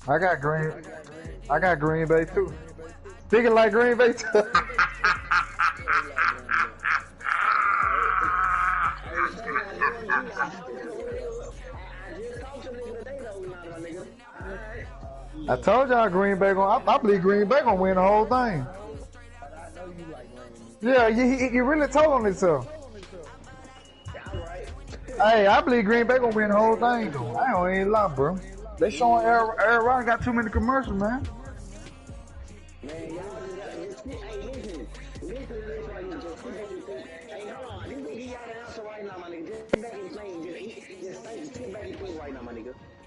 I got Green. I got Green Bay too. Speaking like Green Bay too. I told y'all Green Bay gonna. I believe Green Bay gonna win the whole thing. Yeah, you really told on himself. Hey, I believe Green Bay gonna win the whole thing though. I don't even lie, bro. They showing Aaron Rodgers got too many commercials, man.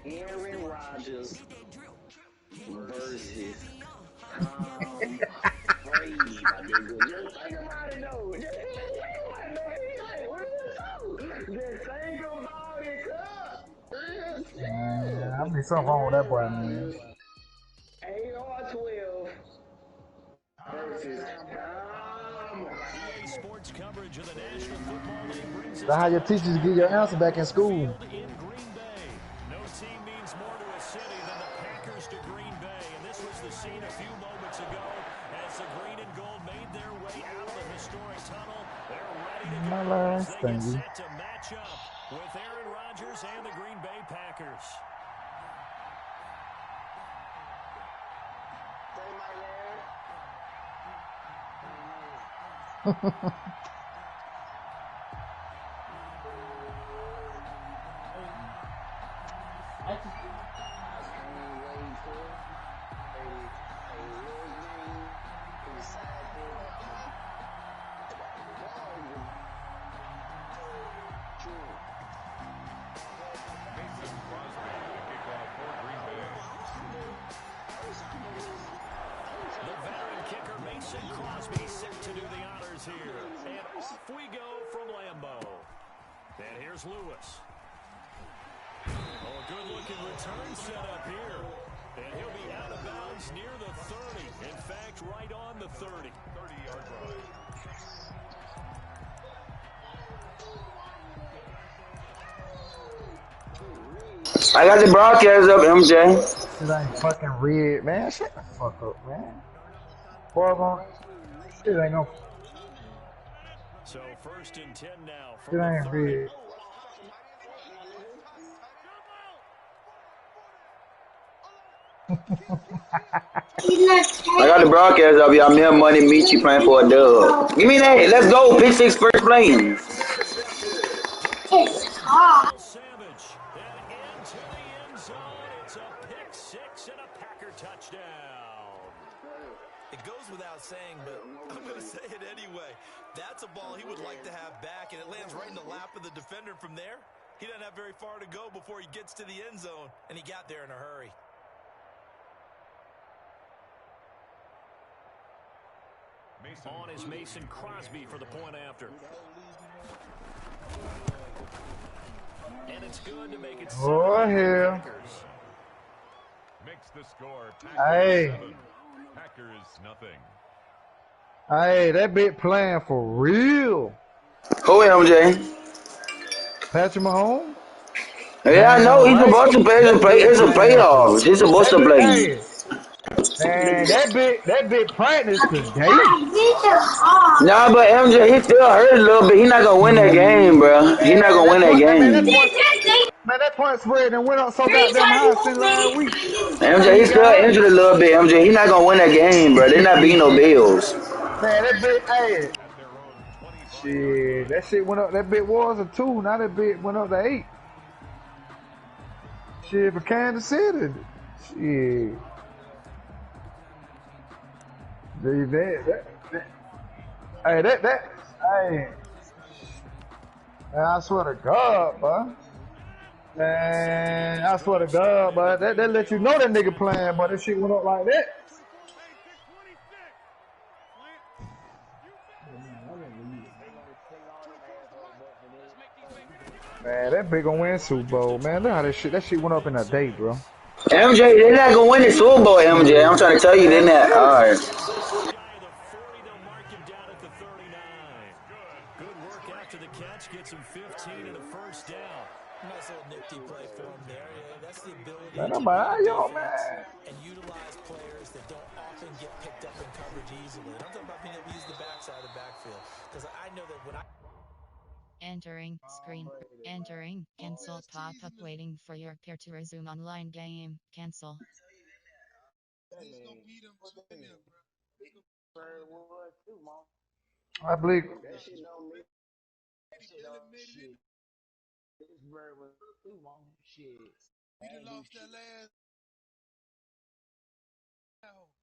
Aaron Rodgers versus Brady, my nigga. Just think about it, though. Just think about it, Man, I mean something wrong with that boy, man. AR-12 versus Sports coverage of the National Football League brings That's how your teachers get your answer back in school. in Green Bay. No team means more to a city than the Packers to Green Bay, and this was the scene a few moments ago as the green and gold made their way out of the historic tunnel. They're ready to go. My last They get thing. set to match up with Aaron Rodgers and the Green Bay Packers. The veteran kicker Mason Crosby set to do the honors here. And off we go from Lambeau. And here's Lewis. Oh, a good-looking return set up here. And he'll be out of bounds near the 30. In fact, right on the 30. 30-yard line. I got the broadcast up, MJ. Shit ain't fucking red, man. Shut the fuck up, man. Boy, shit ain't no. So first and 10 now. Shit ain't red. I got the broadcast up, y'all. Me and Money Meet you playing for a dub. Give me that. Let's go. Pick six first playing. It's hot. Savage. And into the end zone. It's a pick six and a Packer touchdown. It goes without saying, but I'm going to say it anyway. That's a ball he would like to have back, and it lands right in the lap of the defender from there. He doesn't have very far to go before he gets to the end zone, and he got there in a hurry. On is Mason Crosby for the point after. And it's good to make it 7 Oh, hell. Packers. Makes the score Hey. Packers 7, Packers nothing. Hey, that bit playing for real. Who MJ? Patrick Mahomes. Yeah, I know. He's supposed to play. It's a playoff. He's supposed to play. Hey, man, that bit practice today. Nah, but MJ, he still hurt a little bit. He's not gonna win that game, bro. He's not gonna win that game. Man, that point spread and went up so goddamn high since last week. MJ, he's still injured a little bit. MJ, he's not gonna win that game, bro. They're not beating no Bills. Man, that bit, hey. Shit, that shit went up. That bit was a 2. Now that bit went up to 8. Shit, for Kansas City. Shit. Hey. Man, I swear to God, bro. Man, I swear to God, bro. That let you know that nigga playing, but that shit went up like that. Man, that big gonna win Super Bowl, man. Look how that shit went up in a day, bro. MJ, they're not gonna win the Super Bowl, MJ. I'm trying to tell you, they're not. All right. gets him 15 and a first down. Nice little nifty play for him there. Yeah, that's the ability Man, to I'm read like, yo, defense man. and utilize players that don't often get picked up in coverage easily. And I'm talking about being able to use the backside of the backfield. Because I know that when I... Entering screen. Entering. Cancel pop-up waiting for your peer to resume online game. Cancel. I believe. That shit don't mean shit. This bird was too long. Shit.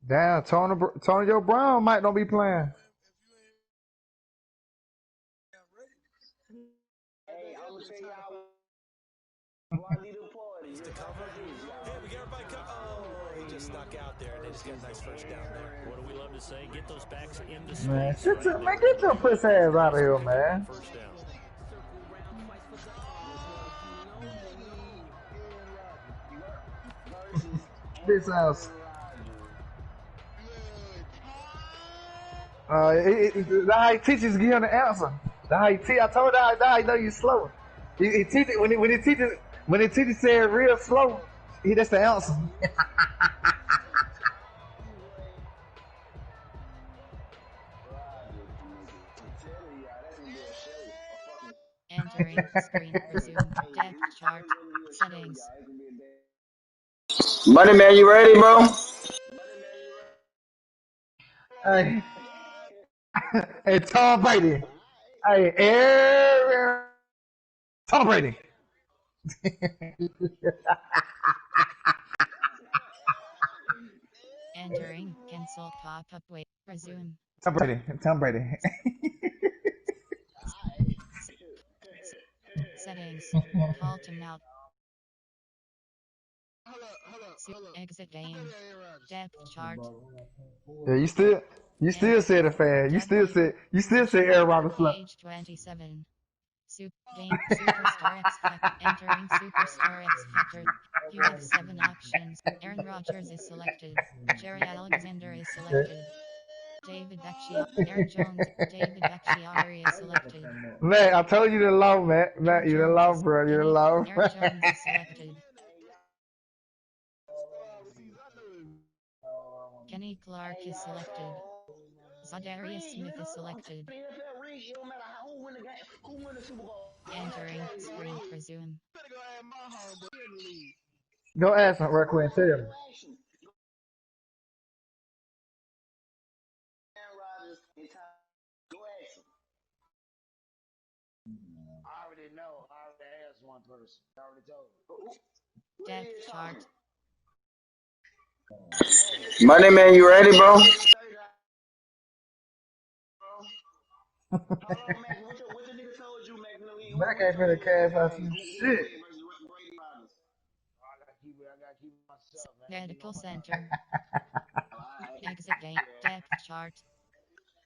Damn, Antonio Brown might not be playing. Hey, I'm gonna say y'all why need a party? to cover. Hey, we got everybody oh, he just snuck out there, and they just got a nice first down there. What do we love to say? Get those backs into space. Man, get your pussy ass out of here, man. First down. This house. That's how he teaches you the answer. That's how he teach. I told you that I know you slow. He teach it when he teaches say it real slow. That's the answer. Entering screen resume. Depth chart. Settings. Money man, you ready, bro? Hey, hey, Tom Brady. Hey, Tom Brady. Entering. Cancel pop-up wait. Resume. Tom Brady. Tom Brady. Settings. Call to out. Exit game. Depth chart. Yeah, you still said it fast. You still said Aaron Rodgers. Page 27. Superstar X Factor. Entering Superstar X Factor. You have 7 options. Aaron Rodgers is selected. Jerry Alexander is selected. David Bakhtiari, Aaron Jones, David Bakhtiari is selected. Matt, I told you to love, Matt. Matt, you to love, bro. You to love. Aaron Jones is selected. Kenny Clark is selected. Zadarius Smith is selected. Entering screen resume. Go ask him real quick and tell him. I already know. I already asked one person. I already told. Depth chart. Money man, you ready, bro? Mac ain't finna cash out some shit. Medical center. Exit game. Depth chart.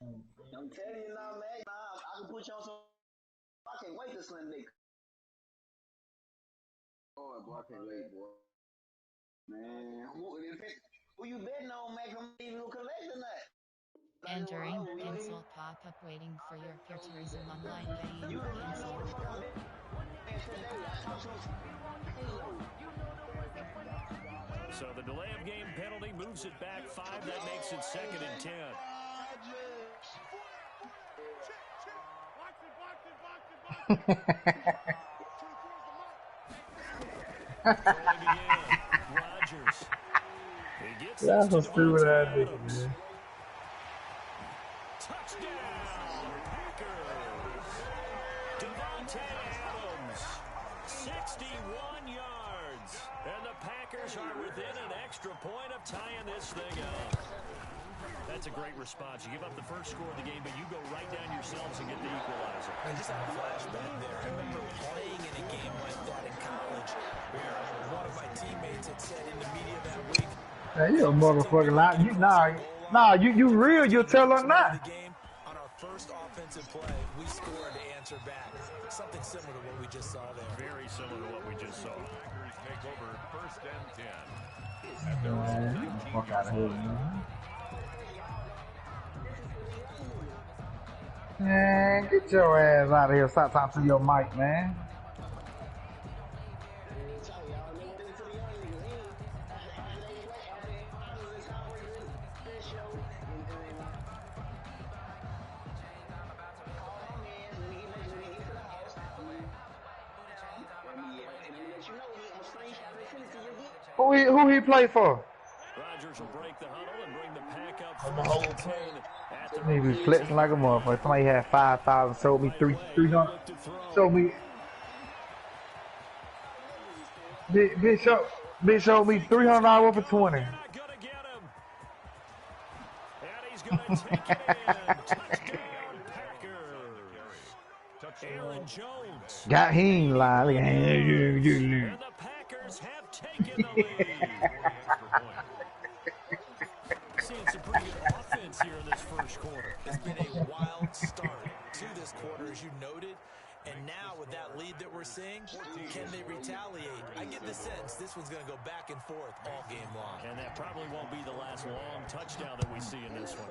I'm telling you now, man. I can put you on some. I can't wait to slim Nick. Oh, boy, I can't wait, boy. Man, who you betting on, Mac? I'm even gonna collect or not? Entering. Cancel pop-up waiting for your peer to resume online game. Cancel. So the delay of game penalty moves it back 5. That makes it 2nd and 10. Throwing again. Rodgers. He gets this to Devontae Adams. Touchdown, Packers. Devontae Adams, 61 yards. And the Packers are within an extra point of tying this thing up. That's a great response. You give up the first score of the game, but you go right down yourselves and get the equalizer. I just had a flashback there. I remember playing in a game like that in college where one of my teammates had said in the media that week, Hey, you a motherfucking lie. You real. You tell her not. on our first offensive play, we scored to answer back. Something similar to what we just saw there. Very similar to what we just saw. Packers take over 1st and 10. At their own 19 Fuck out of here, man. Man, get your ass out of here. Stop talking to your mic, man. Tell y'all, they went into the young niggas. After they play, after they finals and conference this show, and then they want call that man so we get to the house. And then let you know, I'm a screenshot and send it to you. Who he play for? Rodgers will break the huddle and bring the pack up first and 10 at the He be flexing like a motherfucker. Somebody had 5,000, sold me 300. Sold me. Bitch showed me $300 for 20. And he's going to take it in. Touchdown, Packers. Aaron Jones. Got him line. Look at And him. the Packers have taken the lead. Seeing some pretty good offense here in this first quarter. It's been a wild start to this quarter, as you noted. And now with that lead that we're seeing, can they retaliate? I get the sense this one's going to go back and forth all game long. And that probably won't be the last long touchdown that we see in this one.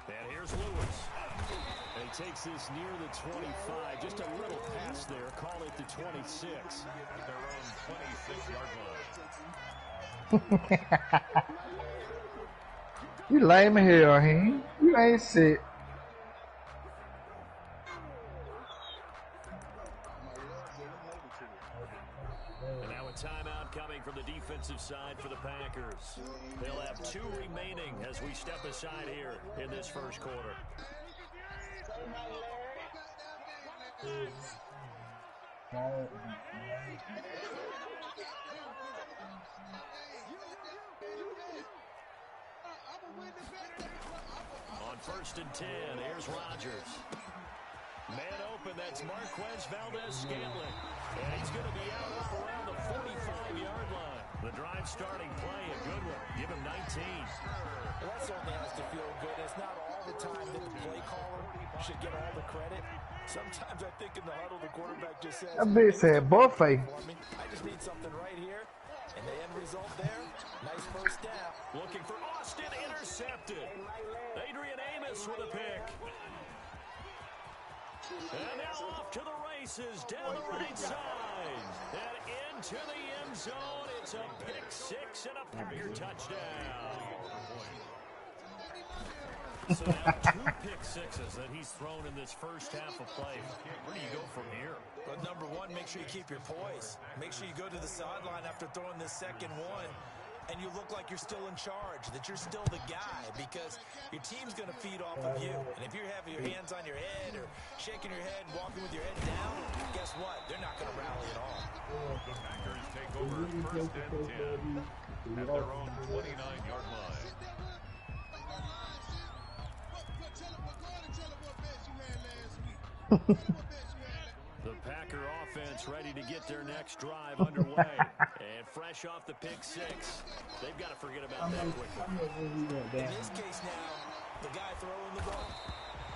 And here's Lewis. And he takes this near the 25. Just a little pass there. Call it the 26. At their own 26-yard line. You lame as hell, he. You ain't sick. And now a timeout coming from the defensive side for the Packers. They'll have 2 remaining as we step aside here in this first quarter. On 1st and 10, here's Rodgers. Man open, that's Marquez Valdez-Scantling. And he's going to be out around the 45-yard line. The drive starting play, a good one. Give him 19. Well, that certainly has to feel good. It's not all the time that the play caller should get all the credit. Sometimes I think in the huddle, the quarterback just says, That bitch said buffet. I just need something right here. And the end result there, nice first down. Looking for Austin, intercepted. Adrian Amos with a pick. And now off to the races, down the right side. And into the end zone. It's a pick 6 and a Packer touchdown. So now 2 pick sixes that he's thrown in this first half of play. Where do you go from here? But number one, make sure you keep your poise. Make sure you go to the sideline after throwing this second one, and you look like you're still in charge, that you're still the guy, because your team's going to feed off of you. And if you're having your hands on your head or shaking your head and walking with your head down, guess what? They're not going to rally at all. The Packers take over 1st and 10 at their own 29-yard line. The Packer offense ready to get their next drive underway. And fresh off the pick 6, they've got to forget about that quickly. In this case now, the guy throwing the ball,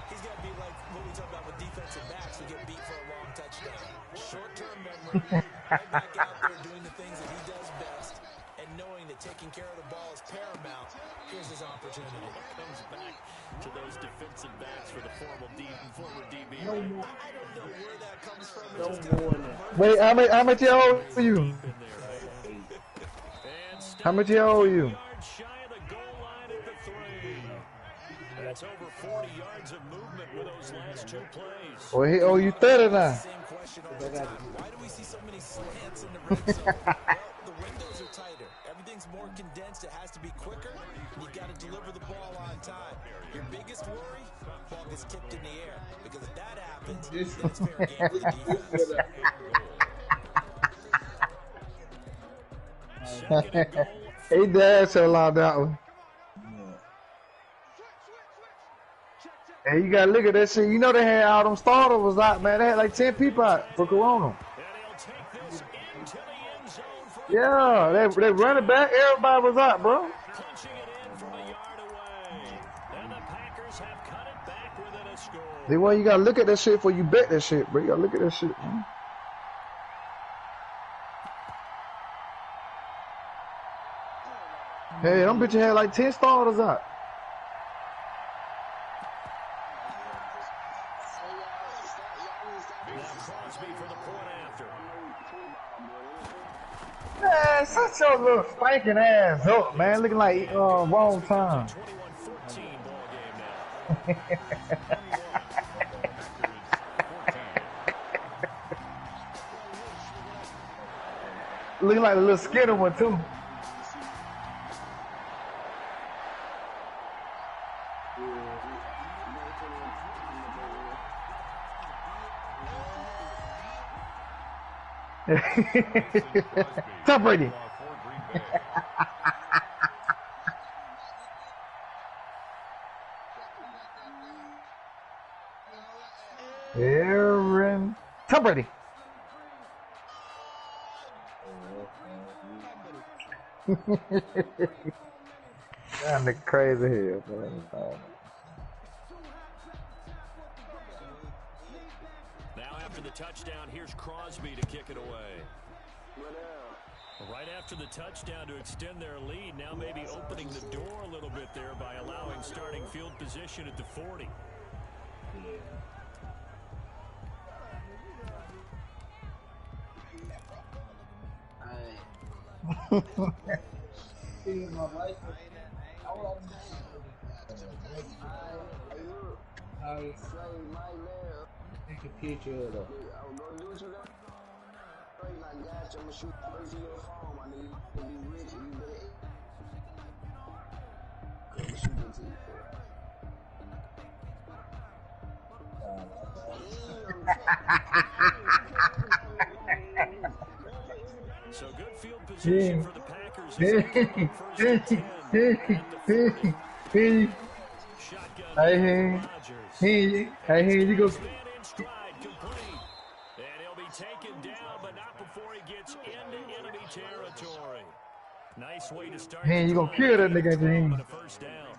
he's got to be like what we talk about with defensive backs who get beat for a long touchdown. Short-term memory, right back out there doing the things that he does best, and knowing that taking care of the ball is paramount. Here's his opportunity. Comes back to those defensive backs for the former DB. I don't know where that comes from. Wait, how much he owe you? How much he owe you? Shy of the goal line at the 3. That's over 40 yards of movement with those last 2 plays. Well, he owe you 30 now. Same question all the time. Why do we see so many slants in the red zone? Well, the windows are tighter. Everything's more condensed. It has to be quicker. And you've got to deliver the ball on time. Your biggest worry? Ball gets tipped in the air. Because if that happens, then it's fair game for the defense. Second and goal. He did so long that one. Hey, you gotta look at that shit. You know they had all them starters was out, man. They had like 10 people out for Corona. And he'll take this into the end zone for Yeah, they running back. Everybody was out, bro. punching it in from a yard away. And the Packers have cut it back within a score. Then well, you gotta look at that shit before you bet that shit, bro. You gotta look at that shit, man. Hey, them bitches had like 10 starters out. Shut your little spanking ass up, man. Looking like wrong time. 21-14 ball game now. Looking like a little skinner one too. Tom Brady. Aaron. Tom Brady. That nigga crazy here, man. Now after the touchdown, here's Crosby to kick it away. Right after the touchdown to extend their lead, now maybe opening the door a little bit there by allowing starting field position at the 40. Take a picture of it. I'm gonna do what you got. I got you. I'm gonna shoot first in your phone. I need to be rich and you better. I'm gonna shoot it to you. So good field position for the Packers. First and 10 Hey, you go. And he'll be taken down, but not before he gets into enemy territory. Nice way to start. Hey, you gonna kill that nigga, James. First down.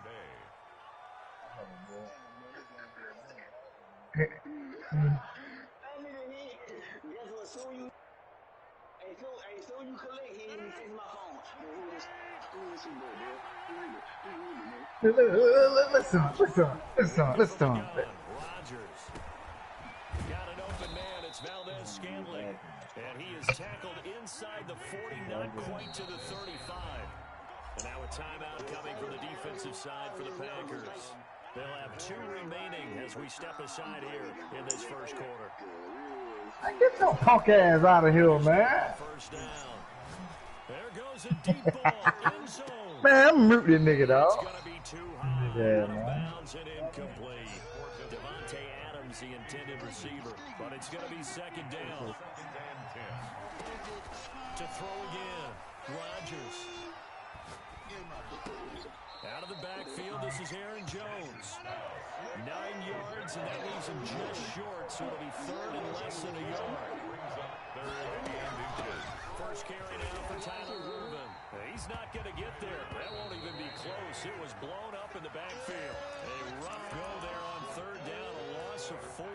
So you collect, he didn't fix my phone. Listen. Rodgers got an open man. It's Valdez-Scantling, and he is tackled inside the 40, not quite to the 35. And now a timeout coming from the defensive side for the Packers. They'll have 2 remaining as we step aside here in this first quarter. Get your punk ass out of here, man. First down. There goes a deep ball in zone. Man, I'm rooting this nigga, dog. It's going to be too high. Yeah, Out of man. bounds and incomplete. Devontae Adams, the intended receiver. But it's going to be second down. To throw again. Rodgers. Out of the backfield, this is Aaron Jones. 9 yards, and that leaves him just short, so it'll be third and less than a yard. First carry now for Tyler Rubin. He's not going to get there. That won't even be close. It was blown up in the backfield. A rough go there on third down, a loss of 4.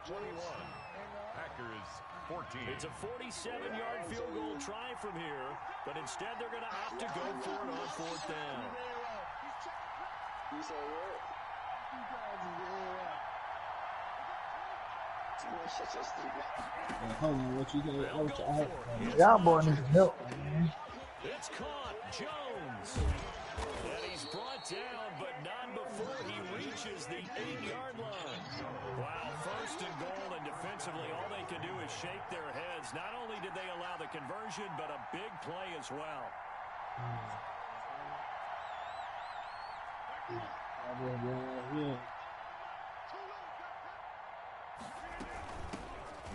21. Packers 14. It's a 47-yard field goal try from here, but instead they're going to opt to go for it on fourth down. You say what? Hold on, what you got? Y'all boy need help, man. It's caught. Jones. And he's brought down, but not before he reaches the 8-yard line. Wow, first and goal, and defensively all they can do is shake their heads. Not only did they allow the conversion, but a big play as well.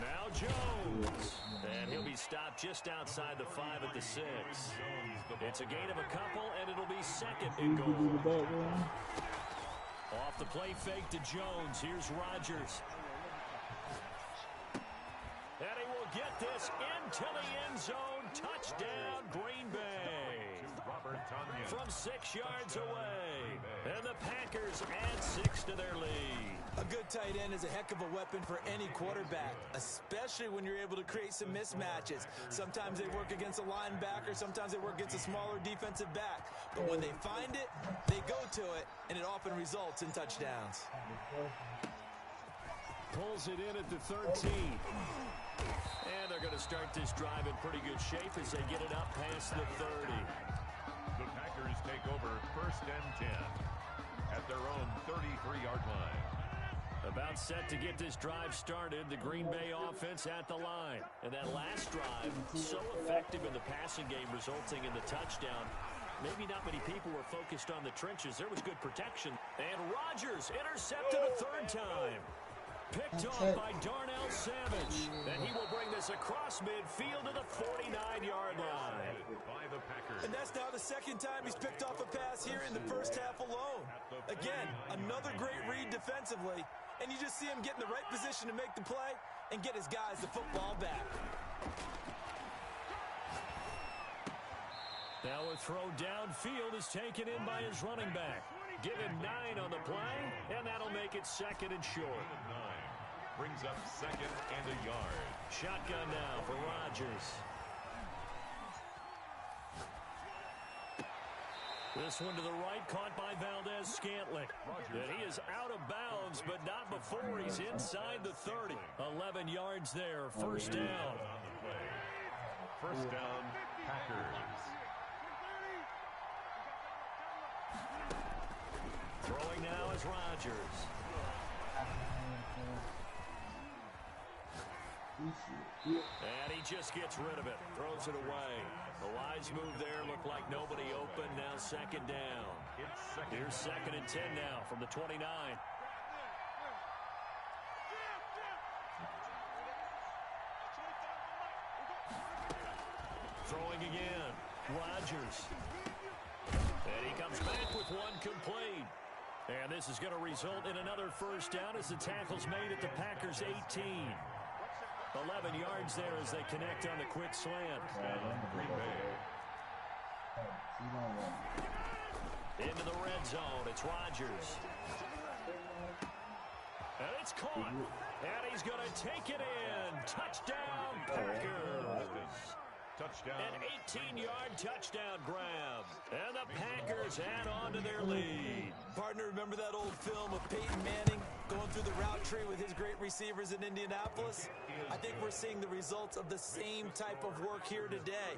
Now Jones. And he'll be stopped just outside the 5 at the 6. It's a gain of a couple, and it'll be second and goal. Off the play fake to Jones. Here's Rodgers. And he will get this into the end zone. Touchdown, Green Bay. From 6 yards away. And the Packers add 6 to their lead. A good tight end is a heck of a weapon for any quarterback, especially when you're able to create some mismatches. Sometimes they work against a linebacker, sometimes they work against a smaller defensive back. But when they find it, they go to it, and it often results in touchdowns. Pulls it in at the 13. And they're going to start this drive in pretty good shape as they get it up past the 30. The Packers take over 1st and 10 at their own 33-yard line. About set to get this drive started. The Green Bay offense at the line. And that last drive, so effective in the passing game, resulting in the touchdown. Maybe not many people were focused on the trenches. There was good protection. And Rodgers intercepted a third time. Picked off by Darnell Savage. And he will bring this across midfield to the 49-yard line. By the Packers. And that's now the second time he's picked off a pass here in the first half alone. Again, another great read defensively. And you just see him get in the right position to make the play and get his guys the football back. Now a throw downfield is taken in by his running back. Give him 9 on the play, and that'll make it 2nd and short. 9 brings up 2nd and a yard. Shotgun now for Rodgers. This one to the right, caught by Valdez-Scantling. And he is out of bounds, but not before he's inside the 30. 11 yards there, 1st down. 1st down, Packers. Throwing now is Rodgers. And he just gets rid of it. Throws it away. The wise move there. Looked like nobody open. Now 2nd down. Here's 2nd and 10 now from the 29. Throwing again. Rodgers. And he comes back with one complete. And this is going to result in another 1st down as the tackle's made at the Packers' 18. 11 yards there as they connect on the quick slant. Into the red zone. It's Rodgers. And it's caught. And he's going to take it in. Touchdown, Packers. Touchdown. An 18-yard touchdown grab. And the Packers add on to their lead. Partner, remember that old film of Peyton Manning going through the route tree with his great receivers in Indianapolis? I think we're seeing the results of the same type of work here today.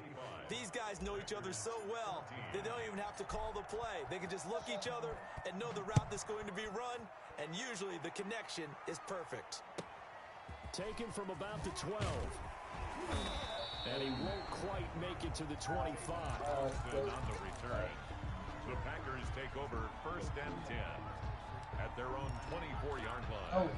These guys know each other so well, they don't even have to call the play. They can just look each other and know the route that's going to be run, and usually the connection is perfect. Taken from about the 12. And he won't quite make it to the 25. On the return. The Packers take over 1st and 10 at their own 24-yard line.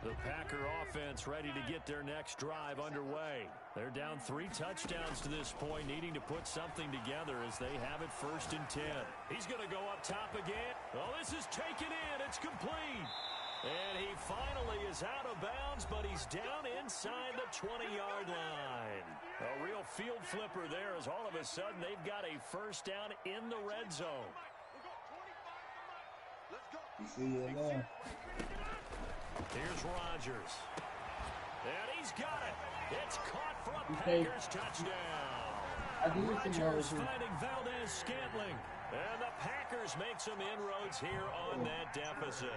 The Packer offense ready to get their next drive underway. They're down 3 touchdowns to this point, needing to put something together as they have it 1st and 10. He's going to go up top again. Oh, this is taken in. It's complete. And he finally is out of bounds, but he's down inside the 20-yard line. A real field flipper there as all of a sudden they've got a 1st down in the red zone. Here's Rodgers. And he's got it. It's caught for a Packers touchdown. Rodgers finding Valdez-Scantling. And the Packers make some inroads here on that deficit.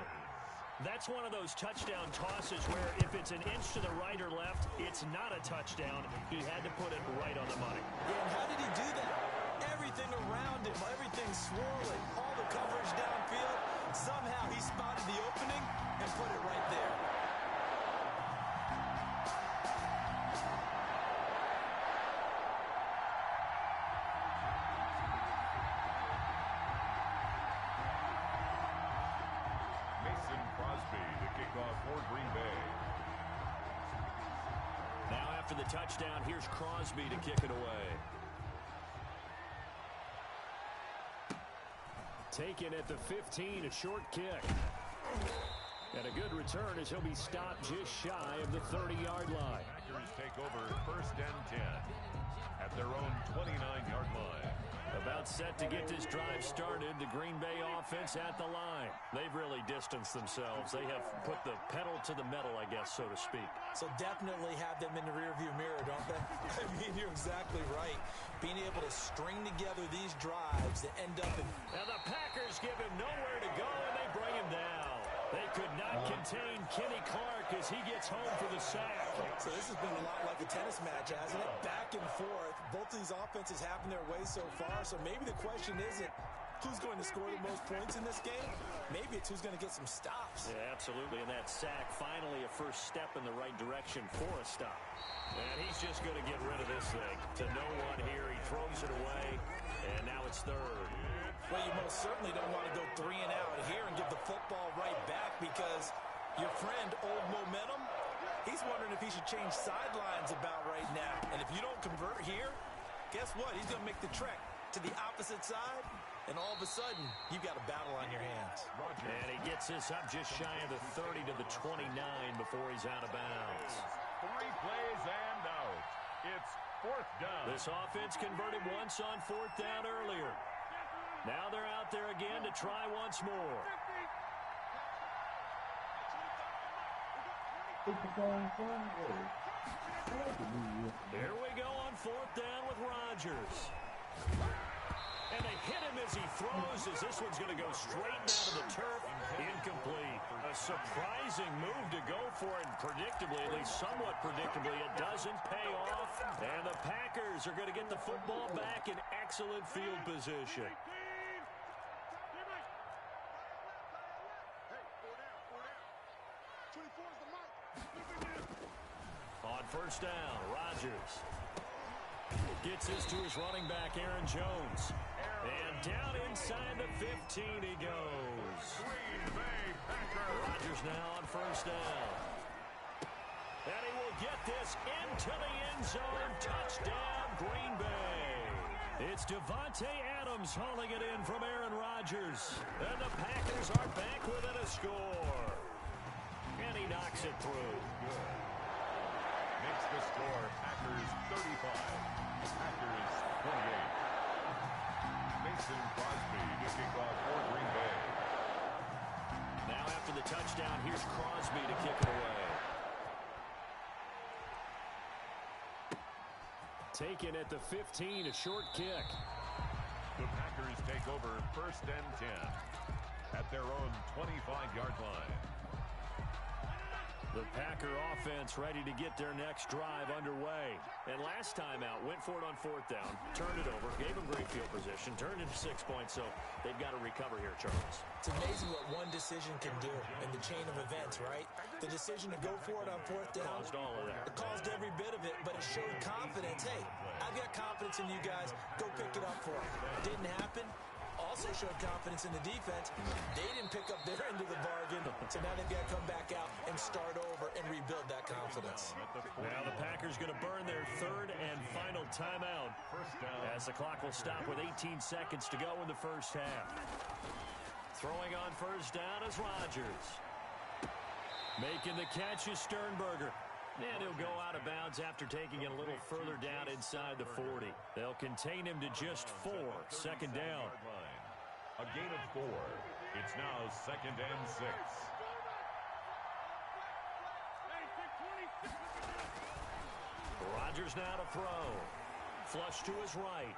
That's one of those touchdown tosses where if it's an inch to the right or left, it's not a touchdown. He had to put it right on the money. Yeah, and how did he do that? Everything around him, everything swirling, all the coverage downfield. Somehow he spotted the opening and put it right there. The touchdown, here's Crosby to kick it away. Taken at the 15, a short kick. And a good return as he'll be stopped just shy of the 30-yard line. Packers take over 1st and 10 at their own 29-yard line. About set to get this drive started, the Green Bay offense at the line. They've really distanced themselves. They have put the pedal to the metal, I guess, so to speak. So definitely have them in the rearview mirror, don't they? I mean, you're exactly right. Being able to string together these drives that end up in... Now the Packers give him nowhere to go, and they bring him down. They could not contain Kenny Clark as he gets home for the sack. So this has been a lot like a tennis match, hasn't it? Back and forth. Both of these offenses having their way so far. So maybe the question isn't who's going to score the most points in this game. Maybe it's who's going to get some stops. Yeah, absolutely. And that sack, finally a first step in the right direction for a stop. And he's just going to get rid of this thing. To no one here. He throws it away. And now it's third. Well, you most certainly don't want to go 3 and out here and give the football right back because your friend, Old Momentum, he's wondering if he should change sidelines about right now. And if you don't convert here, guess what? He's going to make the trek to the opposite side. And all of a sudden, you've got a battle on your hands. And he gets this up just shy of the 30 to the 29 before he's out of bounds. 3 plays and out. It's 4th down. This offense converted once on 4th down earlier. Now they're out there again to try once more. Here we go on 4th down with Rodgers. And they hit him as he throws, as this one's going to go straight down to the turf. Incomplete. A surprising move to go for it, and predictably, at least somewhat predictably, it doesn't pay off. And the Packers are going to get the football back in excellent field position. On 1st down, Rodgers gets this to his running back, Aaron Jones. And down inside the 15 he goes. Rodgers now on 1st down. And he will get this into the end zone. Touchdown, Green Bay. It's Devontae Adams hauling it in from Aaron Rodgers. And the Packers are back within a score. And he knocks it through. Makes the score Packers 35. Packers 28. Mason Crosby to kick off for Green Bay. Now after the touchdown, here's Crosby to kick it away. Taken at the 15, a short kick. The Packers take over 1st and 10 at their own 25-yard line. The Packer offense ready to get their next drive underway. And last time out, went for it on 4th down, turned it over, gave them great field position, turned it to 6 points, so they've got to recover here, Charles. It's amazing what one decision can do in the chain of events, right? The decision to go for it on 4th down. Caused all of that. It caused every bit of it, but it showed confidence. Hey, I've got confidence in you guys. Go pick it up for it. Didn't happen. Also showed confidence in the defense. They didn't pick up their end of the bargain, so now they've got to come back out and start over and rebuild that confidence. Now the Packers going to burn their 3rd and final timeout as the clock will stop with 18 seconds to go in the 1st half. Throwing on 1st down is Rodgers. Making the catch is Sternberger. And he'll go out of bounds after taking it a little further down inside the 40. They'll contain him to just 4. 2nd down. A gain of 4. It's now 2nd and 6. Rodgers now to throw. Flush to his right.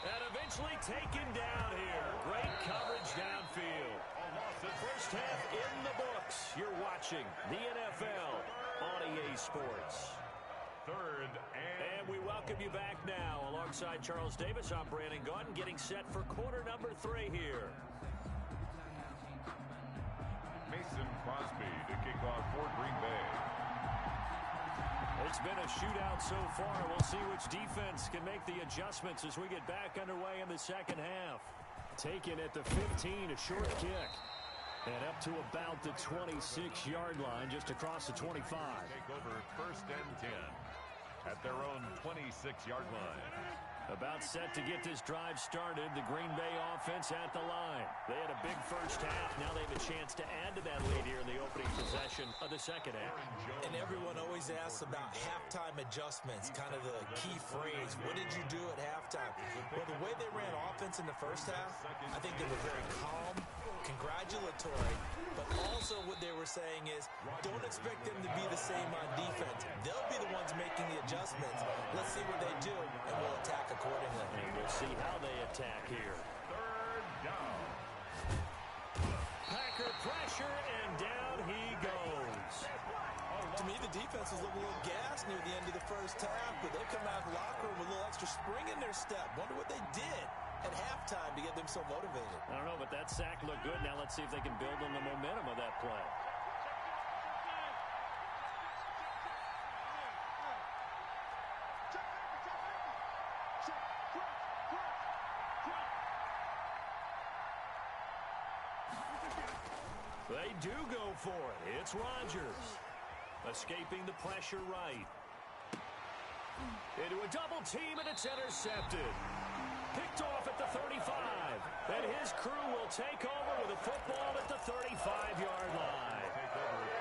And eventually taken down here. Great coverage downfield. First half in the books. You're watching the NFL on EA Sports. 3rd and we welcome you back now. Alongside Charles Davis, I'm Brandon Gaunt, getting set for quarter number 3 here. Mason Crosby to kick off for Green Bay. It's been a shootout so far. We'll see which defense can make the adjustments as we get back underway in the 2nd half. Taken at the 15, a short kick. And up to about the 26-yard line, just across the 25. Take over 1st and 10 at their own 26-yard line. About set to get this drive started. The Green Bay offense at the line. They had a big first half. Now they have a chance to add to that lead here in the opening possession of the 2nd half. And everyone always asks about halftime adjustments, kind of the key phrase. What did you do at halftime? Well, the way they ran offense in the first half, I think they were very calm, congratulatory, but also what they were saying is don't expect them to be the same on defense. They'll be the ones making the adjustments. Let's see what they do, and we'll attack accordingly. And we'll see how they attack here. 3rd down. Packer pressure, and down he goes. To me, the defense was looking a little gassed near the end of the first half, but they come out of the locker room with a little extra spring in their step. Wonder what they did at halftime to get them so motivated. I don't know, but that sack looked good. Now let's see if they can build on the momentum of that play. They do go for it. It's Rodgers. Escaping the pressure right. Into a double team, and it's intercepted. Picked off at the 35. And his crew will take over with a football at the 35-yard line.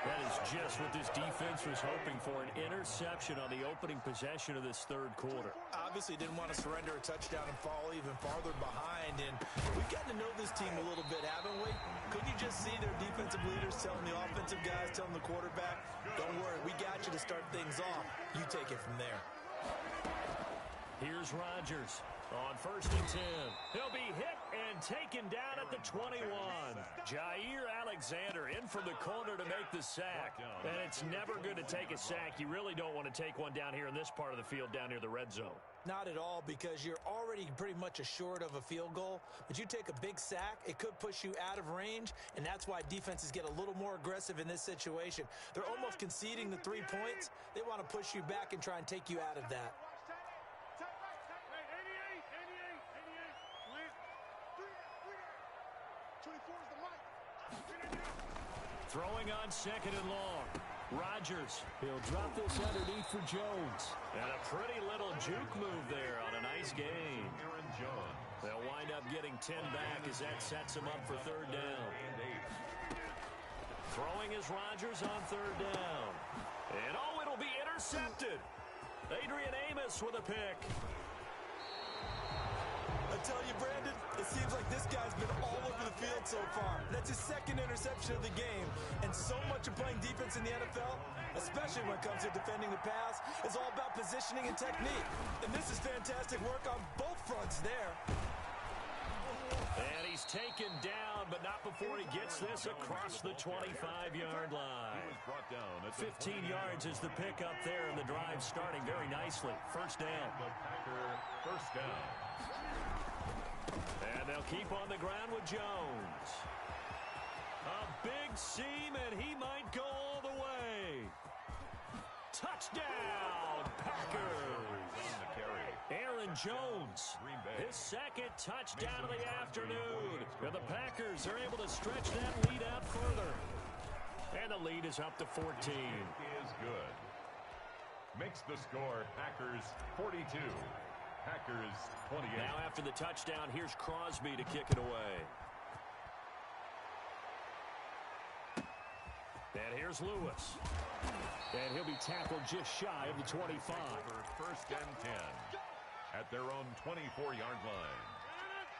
That is just what this defense was hoping for, an interception on the opening possession of this third quarter. Obviously didn't want to surrender a touchdown and fall even farther behind. And we've gotten to know this team a little bit, haven't we? Couldn't you just see their defensive leaders telling the offensive guys, telling the quarterback, don't worry, we got you to start things off. You take it from there. Here's Rodgers on 1st and 10. He'll be hit and taken down at the 21. Jair Alexander in from the corner to make the sack. And it's never good to take a sack. You really don't want to take one down here in this part of the field, down near the red zone. Not at all, because you're already pretty much assured of a field goal. But you take a big sack, it could push you out of range, and that's why defenses get a little more aggressive in this situation. They're almost conceding the 3 points. They want to push you back and try and take you out of that. Throwing on 2nd and long. Rodgers, he'll drop this underneath for Jones. And a pretty little juke move there on a nice gain. They'll wind up getting 10 back as that sets him up for 3rd down. Throwing is Rodgers on 3rd down. And it'll be intercepted. Adrian Amos with a pick. I tell you, Brandon, it seems like this guy's been all over the field so far. That's his 2nd interception of the game. And so much of playing defense in the NFL, especially when it comes to defending the pass, is all about positioning and technique. And this is fantastic work on both fronts there. And he's taken down, but not before he gets this across the 25-yard line. 15 yards is the pickup there, and the drive starting very nicely. 1st down. The Packer first down. And they'll keep on the ground with Jones. A big seam, and he might go all the way. Touchdown, Packers. Aaron Jones, his 2nd touchdown of the afternoon. And the Packers are able to stretch that lead out further. And the lead is up to 14. Is good. Makes the score Packers 42. Packers 28. Now after the touchdown, here's Crosby to kick it away. And here's Lewis. And he'll be tackled just shy of the 25. 1st and 10 at their own 24-yard line.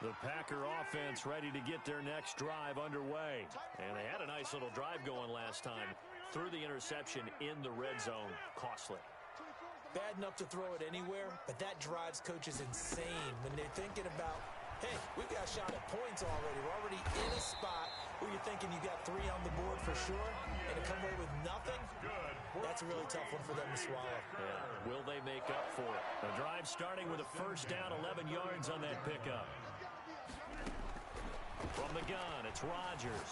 The Packer offense ready to get their next drive underway. And they had a nice little drive going last time. Threw the interception in the red zone. Costly. Bad enough to throw it anywhere, but that drives coaches insane when they're thinking about, hey, we've got a shot at points already. We're already in a spot where you're thinking you got 3 on the board for sure, and to come away with nothing, that's a really tough one for them to swallow. Yeah. Will they make up for it? The drive starting with a 1st down, 11 yards on that pickup. From the gun, it's Rodgers.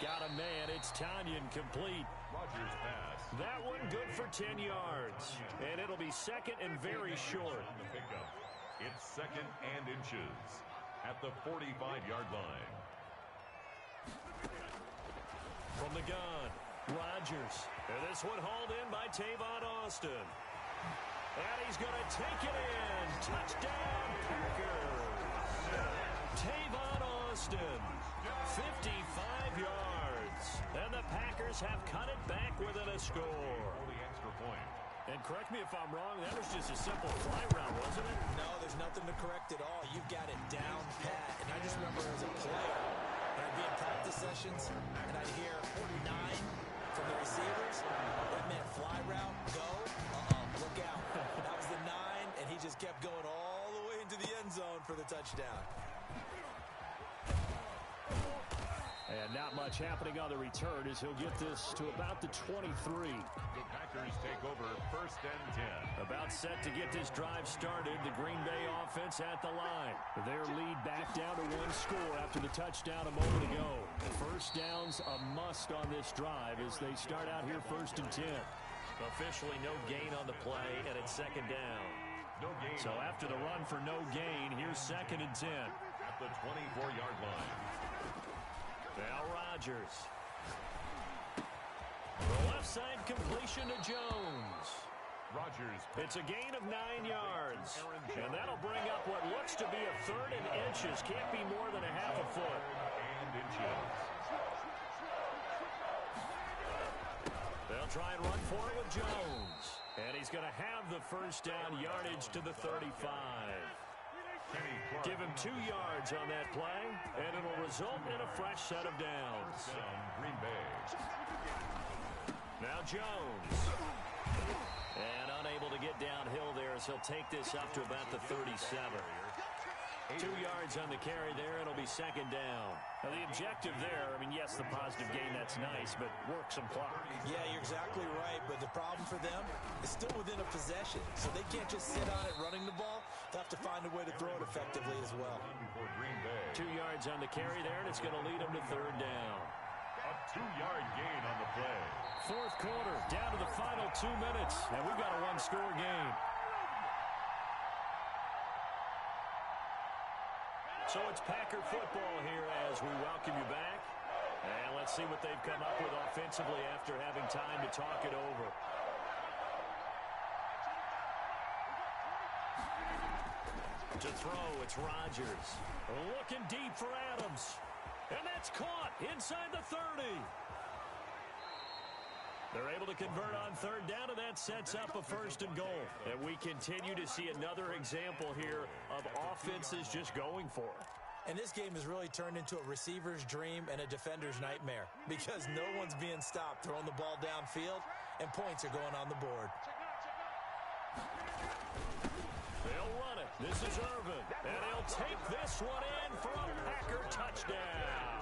Got a man, it's Tanyan complete. Rodgers pass. That one good for 10 yards. And it'll be 2nd and very short. The pickup. It's 2nd and inches at the 45-yard line. From the gun, Rodgers. And this one hauled in by Tavon Austin. And he's going to take it in. Touchdown, Packers. Tavon Austin, 55 yards. And the Packers have cut it back within a score. For the extra point. And correct me if I'm wrong, that was just a simple fly route, wasn't it? No, there's nothing to correct at all. You've got it down pat. And I just remember as a player, when I'd be in practice sessions, and I'd hear 9 from the receivers. That meant fly route, go, look out. That was the 9, and he just kept going all the way into the end zone for the touchdown. And not much happening on the return as he'll get this to about the 23. The Packers take over 1st and 10. About set to get this drive started. The Green Bay offense at the line. Their lead back down to 1 score after the touchdown a moment ago. First down's a must on this drive as they start out here 1st and 10. Officially no gain on the play, and it's 2nd down. No gain. So after the run for no gain, here's 2nd and 10. At the 24-yard line. Now Rodgers. The left side completion to Jones. Rodgers. It's a gain of 9 yards. And that'll bring up what looks to be a 3rd and inches. Can't be more than a half a foot. And inches. They'll try and run for it with Jones. And he's going to have the first down yardage to the 35. Give him 2 yards on that play, and it'll result in a fresh set of downs. Green Bay. Now Jones. And unable to get downhill there as he'll take this up to about the 37. 2 yards on the carry there, and it'll be 2nd down. Now the objective there, I mean, yes, the positive gain, that's nice, but work some clock. Yeah, you're exactly right, but the problem for them is still within a possession, so they can't just sit on it running the ball. They'll have to find a way to throw it effectively as well. 2 yards on the carry there, and it's going to lead them to 3rd down. A 2-yard gain on the play. 4th quarter, down to the final 2 minutes, and we've got a 1-score game. So it's Packer football here as we welcome you back. And let's see what they've come up with offensively after having time to talk it over. To throw, it's Rodgers. Looking deep for Adams. And that's caught inside the 30. They're able to convert on 3rd down, and that sets up a 1st and goal. And we continue to see another example here of offenses just going for it. And this game has really turned into a receiver's dream and a defender's nightmare because no one's being stopped throwing the ball downfield, and points are going on the board. They'll run it. This is Irvin. And he'll take this one in for a Packer touchdown.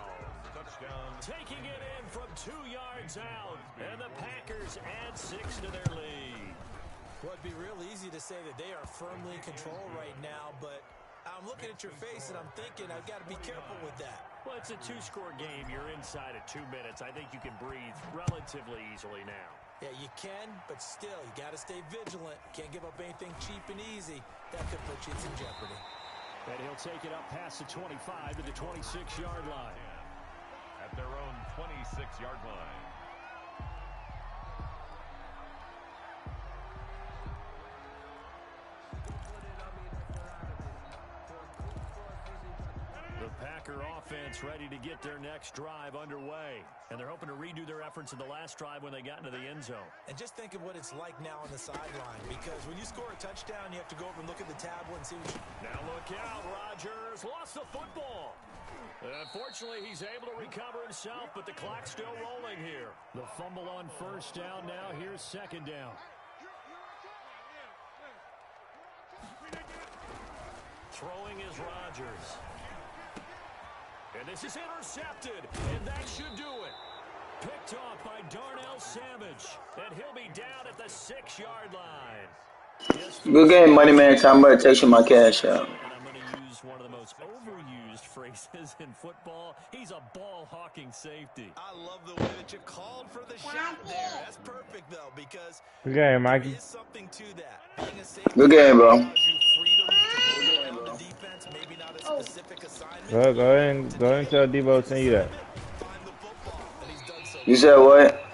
Taking it in from 2 yards out. And the Packers add 6 to their lead. Well, it'd be real easy to say that they are firmly in control right now, but I'm looking at your face and I'm thinking I've got to be careful with that. Well, it's a 2-score game. You're inside at 2 minutes. I think you can breathe relatively easily now. Yeah, you can, but still, you got to stay vigilant. Can't give up anything cheap and easy. That could put you in some jeopardy. And he'll take it up past the 25 to the 26-yard line. At their own 26-yard line. The Packer offense ready to get their next drive underway. And they're hoping to redo their efforts in the last drive when they got into the end zone. And just think of what it's like now on the sideline, because when you score a touchdown, you have to go over and look at the tablet and see what you... Now look out, Rodgers lost the football. Unfortunately, he's able to recover himself, but the clock's still rolling here. The fumble on 1st down now. Here's 2nd down. Throwing is Rodgers. And this is intercepted, and that should do it. Picked off by Darnell Savage, and he'll be down at the 6-yard line. Good game, money man. I'm going to take my cash out. And I'm going to use one of the most overused phrases in football. He's a ball-hawking safety. I love the way that you called for the shot there. That's perfect, though, because good game, Mikey. there is something to that. Being a safety Good game, bro. allows you freedom to move around the defense, maybe not a specific assignment. Go ahead and tell Debo to send you that. Find the football, and he's done so. You said what?